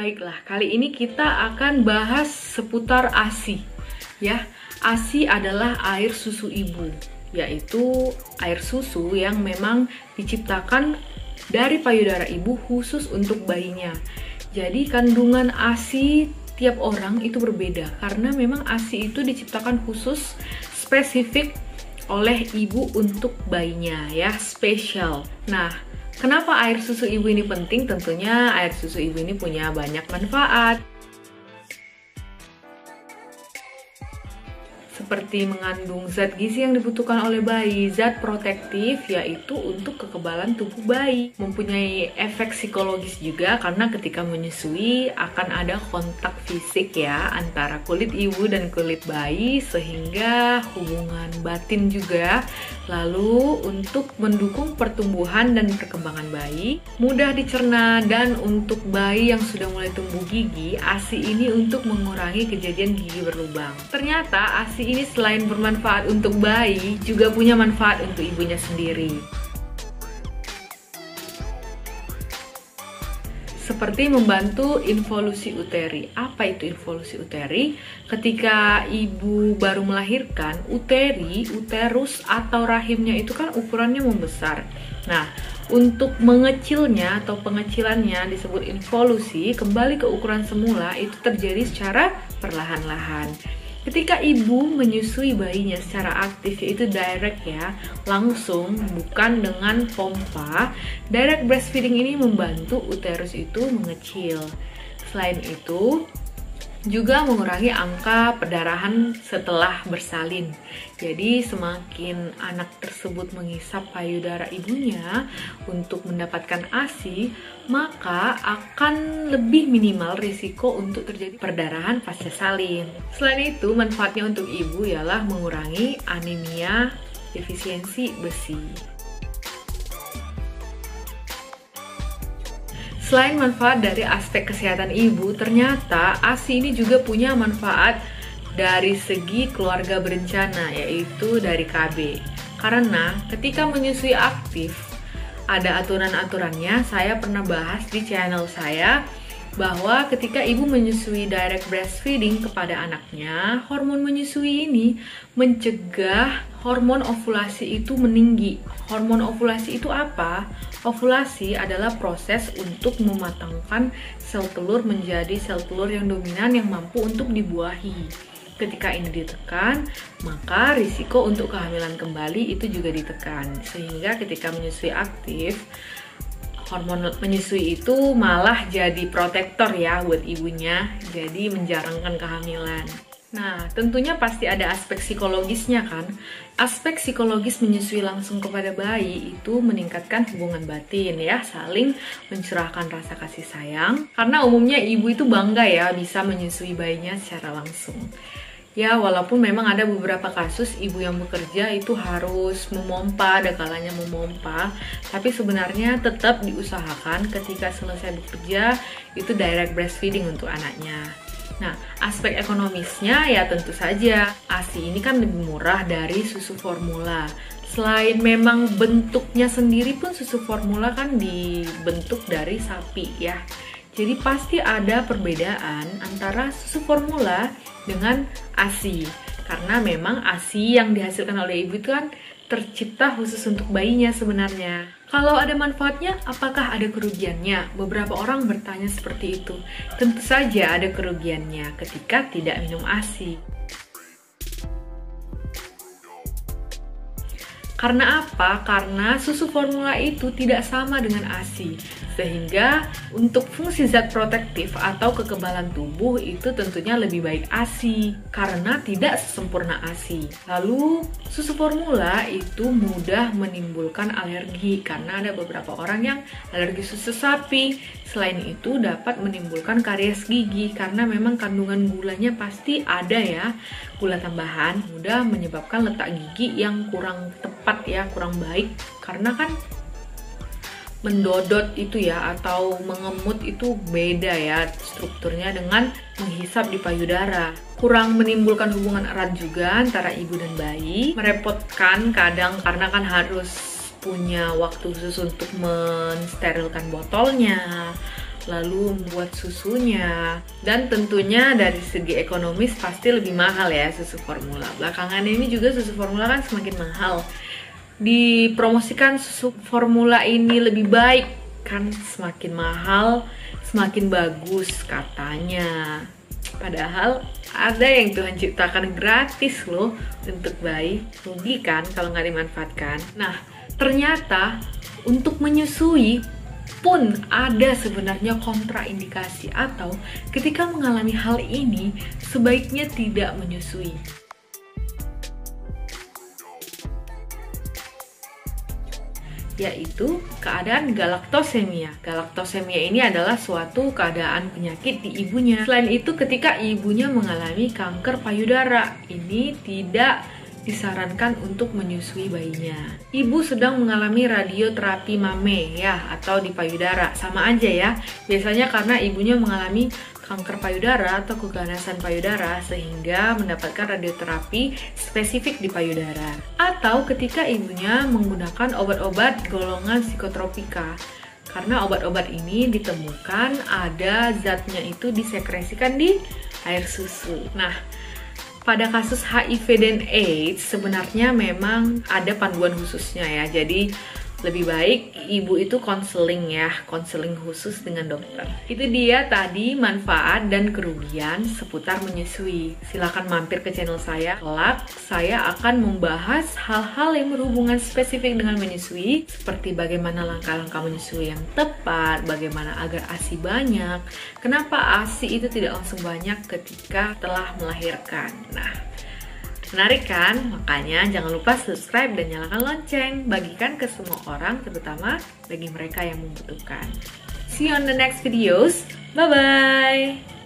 Baiklah, kali ini kita akan bahas seputar ASI. Ya, ASI adalah air susu ibu, yaitu air susu yang memang diciptakan dari payudara ibu khusus untuk bayinya. Jadi kandungan ASI tiap orang itu berbeda karena memang ASI itu diciptakan khusus spesifik oleh ibu untuk bayinya, ya, spesial. Nah, kenapa air susu ibu ini penting? Tentunya air susu ibu ini punya banyak manfaat. Seperti mengandung zat gizi yang dibutuhkan oleh bayi, zat protektif yaitu untuk kekebalan tubuh bayi. Mempunyai efek psikologis juga karena ketika menyusui akan ada kontak fisik ya antara kulit ibu dan kulit bayi sehingga hubungan batin juga. Lalu untuk mendukung pertumbuhan dan perkembangan bayi, mudah dicerna, dan untuk bayi yang sudah mulai tumbuh gigi, ASI ini untuk mengurangi kejadian gigi berlubang. Ternyata ASI ini selain bermanfaat untuk bayi, juga punya manfaat untuk ibunya sendiri. Seperti membantu involusi uteri. Apa itu involusi uteri? Ketika ibu baru melahirkan, uterus atau rahimnya itu kan ukurannya membesar. Nah, untuk mengecilnya atau pengecilannya disebut involusi, kembali ke ukuran semula itu terjadi secara perlahan-lahan. Ketika ibu menyusui bayinya secara aktif, yaitu direct ya, langsung, bukan dengan pompa, direct breastfeeding ini membantu uterus itu mengecil. Selain itu, juga mengurangi angka perdarahan setelah bersalin. Jadi semakin anak tersebut menghisap payudara ibunya untuk mendapatkan ASI, maka akan lebih minimal risiko untuk terjadi perdarahan pasca salin. Selain itu, manfaatnya untuk ibu ialah mengurangi anemia defisiensi besi. Selain manfaat dari aspek kesehatan ibu, ternyata ASI ini juga punya manfaat dari segi keluarga berencana, yaitu dari KB. Karena ketika menyusui aktif, ada aturan-aturannya, saya pernah bahas di channel saya, bahwa ketika ibu menyusui direct breastfeeding kepada anaknya, hormon menyusui ini mencegah hormon ovulasi itu meninggi. Hormon ovulasi itu apa? Ovulasi adalah proses untuk mematangkan sel telur menjadi sel telur yang dominan yang mampu untuk dibuahi. Ketika ini ditekan, maka risiko untuk kehamilan kembali itu juga ditekan. Sehingga ketika menyusui aktif, hormon menyusui itu malah jadi protektor ya buat ibunya, jadi menjarangkan kehamilan. Nah, tentunya pasti ada aspek psikologisnya kan. Aspek psikologis menyusui langsung kepada bayi itu meningkatkan hubungan batin ya, saling mencurahkan rasa kasih sayang. Karena umumnya ibu itu bangga ya bisa menyusui bayinya secara langsung. Ya, walaupun memang ada beberapa kasus ibu yang bekerja itu harus memompa, ada kalanya memompa, tapi sebenarnya tetap diusahakan ketika selesai bekerja itu direct breastfeeding untuk anaknya. Nah, aspek ekonomisnya ya tentu saja ASI ini kan lebih murah dari susu formula. Selain memang bentuknya sendiri pun susu formula kan dibentuk dari sapi ya. Jadi pasti ada perbedaan antara susu formula dengan ASI. Karena memang ASI yang dihasilkan oleh ibu itu kan tercipta khusus untuk bayinya sebenarnya. Kalau ada manfaatnya, apakah ada kerugiannya? Beberapa orang bertanya seperti itu. Tentu saja ada kerugiannya ketika tidak minum ASI. Karena apa? Karena susu formula itu tidak sama dengan ASI. Sehingga untuk fungsi zat protektif atau kekebalan tubuh itu tentunya lebih baik ASI karena tidak sesempurna ASI. Lalu susu formula itu mudah menimbulkan alergi karena ada beberapa orang yang alergi susu sapi. Selain itu dapat menimbulkan karies gigi karena memang kandungan gulanya pasti ada ya. Gula tambahan mudah menyebabkan letak gigi yang kurang tepat ya, kurang baik karena kan mendodot itu ya atau mengemut itu beda ya strukturnya dengan menghisap di payudara. Kurang menimbulkan hubungan erat juga antara ibu dan bayi, merepotkan kadang karena kan harus punya waktu khusus untuk mensterilkan botolnya, lalu membuat susunya, dan tentunya dari segi ekonomis pasti lebih mahal ya susu formula. Belakangan ini juga susu formula kan semakin mahal. Dipromosikan susu formula ini lebih baik, kan semakin mahal, semakin bagus katanya. Padahal ada yang Tuhan ciptakan gratis loh untuk bayi. Rugi kan kalau nggak dimanfaatkan. Nah, ternyata untuk menyusui pun ada sebenarnya kontraindikasi, atau ketika mengalami hal ini sebaiknya tidak menyusui. Yaitu keadaan galaktosemia. Galaktosemia ini adalah suatu keadaan penyakit di ibunya. Selain itu, ketika ibunya mengalami kanker payudara, ini tidak disarankan untuk menyusui bayinya. Ibu sedang mengalami radioterapi mame ya, atau di payudara, sama aja ya. Biasanya karena ibunya mengalami kanker payudara atau keganasan payudara sehingga mendapatkan radioterapi spesifik di payudara. Atau ketika ibunya menggunakan obat-obat golongan psikotropika. Karena obat-obat ini ditemukan ada zatnya itu disekresikan di air susu. Nah, pada kasus HIV dan AIDS sebenarnya memang ada panduan khususnya ya. Jadi lebih baik ibu itu konseling ya, konseling khusus dengan dokter. Itu dia tadi manfaat dan kerugian seputar menyusui. Silahkan mampir ke channel saya. Kelak saya akan membahas hal-hal yang berhubungan spesifik dengan menyusui, seperti bagaimana langkah-langkah menyusui yang tepat, bagaimana agar ASI banyak, kenapa ASI itu tidak langsung banyak ketika telah melahirkan. Nah, menarik kan? Makanya jangan lupa subscribe dan nyalakan lonceng. Bagikan ke semua orang, terutama bagi mereka yang membutuhkan. See you on the next videos. Bye-bye!